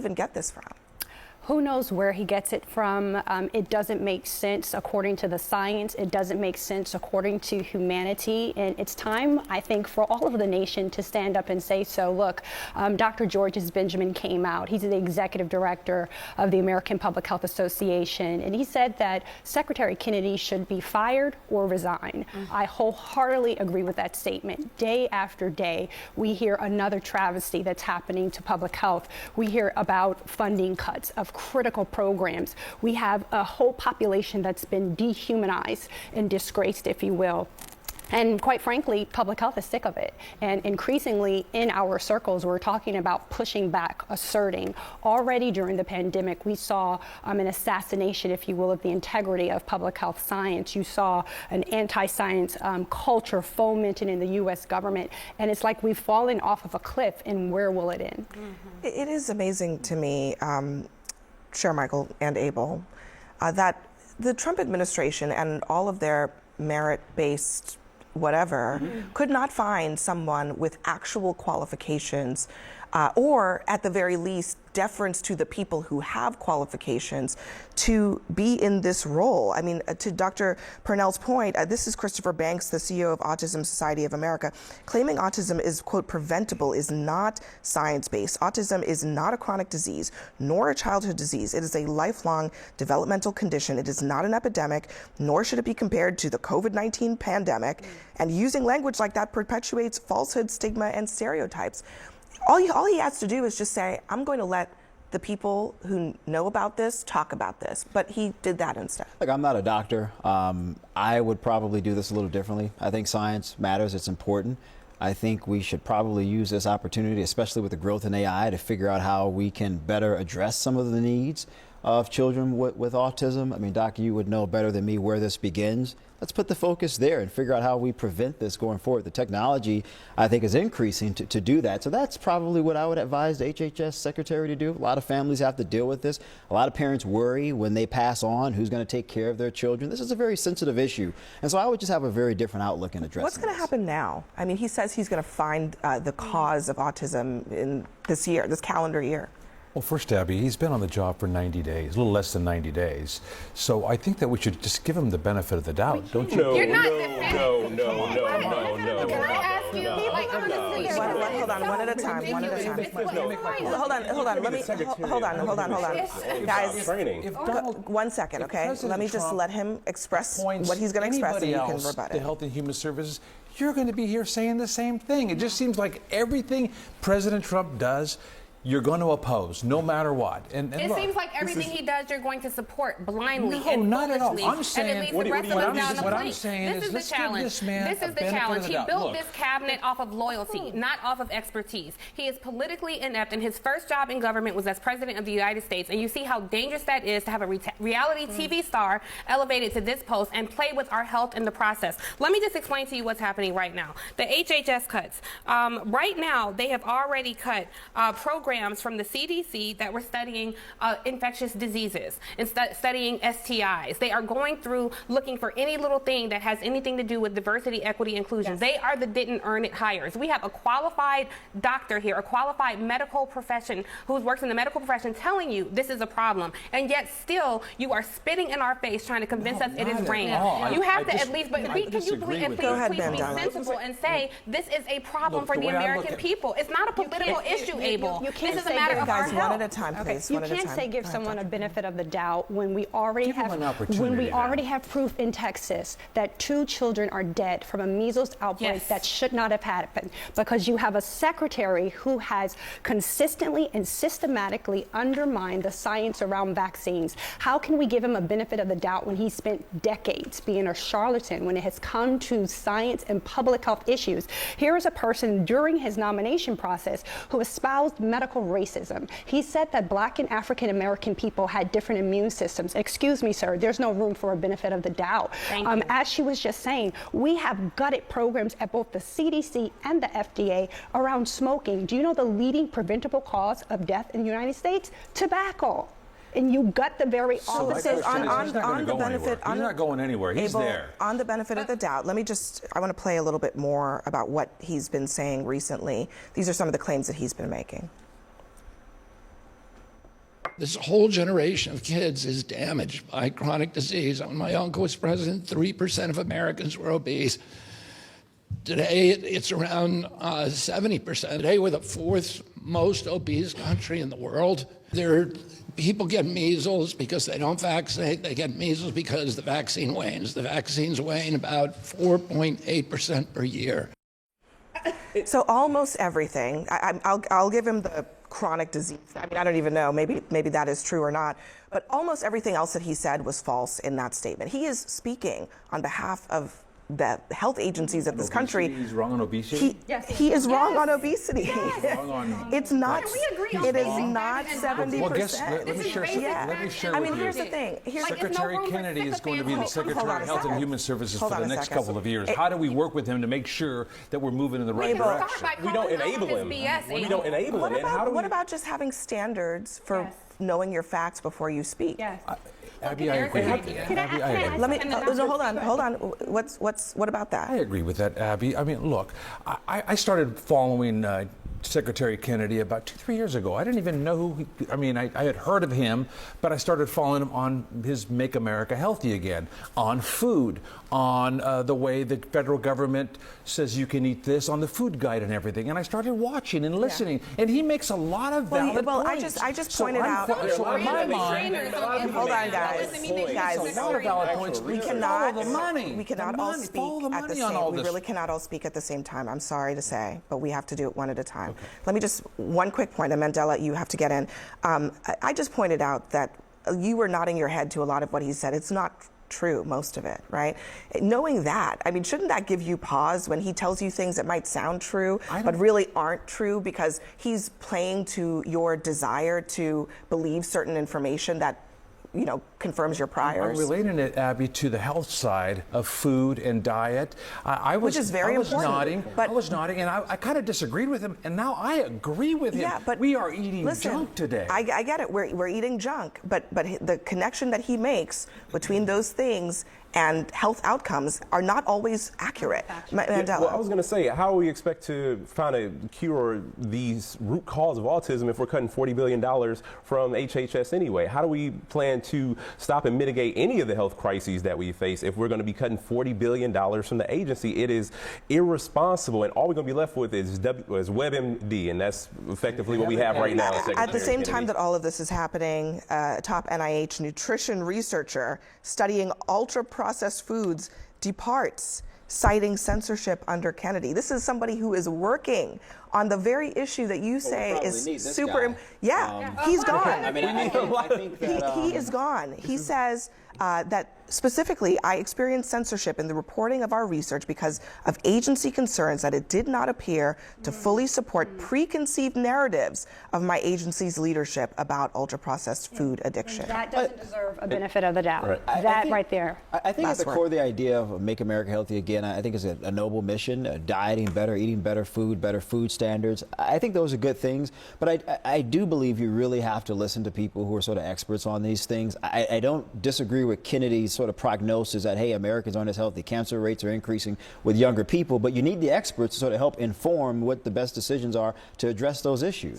even get this from? Who knows where he gets it from? It doesn't make sense according to the science. It doesn't make sense according to humanity. And it's time, I think, for all of the nation to stand up and say so. Look, Dr. Georges Benjamin came out. He's the executive director of the American Public Health Association. And he said that Secretary Kennedy should be fired or resign. I wholeheartedly agree with that statement. Day after day, we hear another travesty that's happening to public health. We hear about funding cuts of critical programs. We have a whole population that's been dehumanized and disgraced, if you will. And quite frankly, public health is sick of it. And increasingly in our circles, we're talking about pushing back, asserting. Already during the pandemic, we saw an assassination, if you will, of the integrity of public health science. You saw an anti-science culture fomented in the U.S. government. And it's like we've fallen off of a cliff, and where will it end? It is amazing to me, Chair Michael and Abel, that the Trump administration and all of their merit-based whatever could not find someone with actual qualifications or at the very least deference to the people who have qualifications to be in this role. I mean, to Dr. Purnell's point, this is Christopher Banks, the CEO of Autism Society of America, claiming autism is, quote, preventable is not science-based. Autism is not a chronic disease, nor a childhood disease. It is a lifelong developmental condition. It is not an epidemic, nor should it be compared to the COVID-19 pandemic. And using language like that perpetuates falsehood, stigma, and stereotypes. All he has to do is just say, I'm going to let the people who know about this talk about this. But he did that instead. Look, I'm not a doctor. I would probably do this a little differently. I think science matters. It's important. I think we should probably use this opportunity, especially with the growth in AI, to figure out how we can better address some of the needs of children with autism. I mean, Doc, you would know better than me where this begins. Let's put the focus there and figure out how we prevent this going forward. The technology, I think, is increasing to do that. So that's probably what I would advise the HHS secretary to do. A lot of families have to deal with this. A lot of parents worry when they pass on who's going to take care of their children. This is a very sensitive issue. And so I would just have a very different outlook in addressing What's going to happen now? I mean, he says he's going to find the cause of autism in this year, this calendar year. Well, first, Abby, he's been on the job for 90 days, a little less than 90 days. So I think that we should just give him the benefit of the doubt, don't you? No. Can I ask you? Hold on, one at a time. Hold on. Guys, one second, okay? Let me just let him express what he's going to express, and you can rebut the it. Health and Human Services, you're going to be here saying the same thing. It just seems like everything President Trump does, you're going to oppose, no matter what. And it seems like everything he does, you're going to support blindly. No, and not at all. foolishly, I'm saying, and it leaves the rest of us down the what I'm plate. saying This is, is let's the give challenge. this man This is a the benefit of challenge. the He doubt. built Look. this cabinet off of loyalty, not off of expertise. He is politically inept, and his first job in government was as president of the United States. And you see how dangerous that is to have a reality TV star elevated to this post and play with our health in the process. Let me just explain to you what's happening right now. The HHS cuts. Right now, they have already cut programs from the CDC that were studying infectious diseases and studying STIs. They are going through looking for any little thing that has anything to do with diversity, equity, inclusion. Yes. They are the didn't earn it hires. We have a qualified doctor here, a qualified medical profession who works in the medical profession telling you this is a problem. And yet still you are spitting in our face trying to convince us it is rain. You have to at least, but can you please be sensible and say this is a problem for the American people. It's not a political issue, Abel. This is a matter of our health. One at a time, please. You can't say give someone a benefit of the doubt when we already have proof in Texas that 2 children are dead from a measles outbreak that should not have happened, because you have a secretary who has consistently and systematically undermined the science around vaccines. How can we give him a benefit of the doubt when he spent decades being a charlatan when it has come to science and public health issues? Here is a person during his nomination process who espoused medical racism. He said that Black and African American people had different immune systems. Excuse me, sir, there's no room for a benefit of the doubt. As she was just saying, we have gutted programs at both the CDC and the FDA around smoking. Do you know the leading preventable cause of death in the United States? Tobacco. And you gut the very opposite on the benefit. He's not going anywhere. He's there. On the benefit of the doubt, I want to play a little bit more about what he's been saying recently. These are some of the claims that he's been making. This whole generation of kids is damaged by chronic disease. When my uncle was president, 3% of Americans were obese. Today, it's around 70%. Today, we're the fourth most obese country in the world. People get measles because they don't vaccinate. They get measles because the vaccine wanes. The vaccines wane about 4.8% per year. So almost everything, I'll give him the chronic disease. I mean, I don't even know, maybe that is true or not, but almost everything else that he said was false in that statement. He is speaking on behalf of the health agencies of this country. He's wrong on obesity? He is wrong on obesity. It's not, Can we agree on it is that? not 70%. Well, let me share I mean, with here's you. the thing. Secretary Kennedy is going to be the Secretary of Health and Human Services for the next couple of years. How do we work with him to make sure that we're moving in the right direction? We don't enable him. We don't enable him. What about just having standards for knowing your facts before you speak? Yes. Abby, I agree. Let me hold on. What about that? I agree with that, Abby. I mean, look, I started following Secretary Kennedy about 2-3 years ago. I didn't even know who I had heard of him, but I started following him on his Make America Healthy Again, on food, on the way the federal government says you can eat this, on the food guide and everything. And I started watching and listening, and he makes a lot of valid points. I just pointed out. So in my mind, hold on, guys. a lot of valid points. We cannot. Follow the money. We cannot all speak at the same. We really cannot all speak at the same time. I'm sorry to say, but we have to do it one at a time. Okay. Let me just one quick point, and Mandela, you have to get in. I just pointed out that you were nodding your head to a lot of what he said. It's not true, most of it, right? Knowing that, I mean, shouldn't that give you pause when he tells you things that might sound true but really aren't true because he's playing to your desire to believe certain information that confirms your priors? I'm relating it, Abby, to the health side of food and diet. Which is very important. I was nodding, and I kind of disagreed with him, and now I agree with him. Yeah, but we are eating junk today. I get it. We're eating junk, but the connection that he makes between those things and health outcomes are not always accurate. Mandela. Well, I was going to say, how do we expect to find a cure these root cause of autism if we're cutting $40 billion from HHS anyway? How do we plan to stop and mitigate any of the health crises that we face if we're going to be cutting $40 billion from the agency? It is irresponsible, and all we're going to be left with is WebMD, and that's effectively what we have right now. At the same time that all of this is happening, a top NIH nutrition researcher studying ultra-processed foods departs, citing censorship under Kennedy. This is somebody who is working on the very issue that you say is super. He's gone. I mean, I think that, he is gone. He says that specifically, I experienced censorship in the reporting of our research because of agency concerns that it did not appear to fully support preconceived narratives of my agency's leadership about ultra-processed food addiction. That doesn't deserve a benefit of the doubt. Right. Right there. I think at the core of the idea of Make America Healthy Again, I think is a noble mission, dieting better, eating better food standards. I think those are good things, but I do believe you really have to listen to people who are sort of experts on these things. I don't disagree with Kennedy's sort of prognosis that, hey, Americans aren't as healthy, cancer rates are increasing with younger people, but you need the experts to sort of help inform what the best decisions are to address those issues.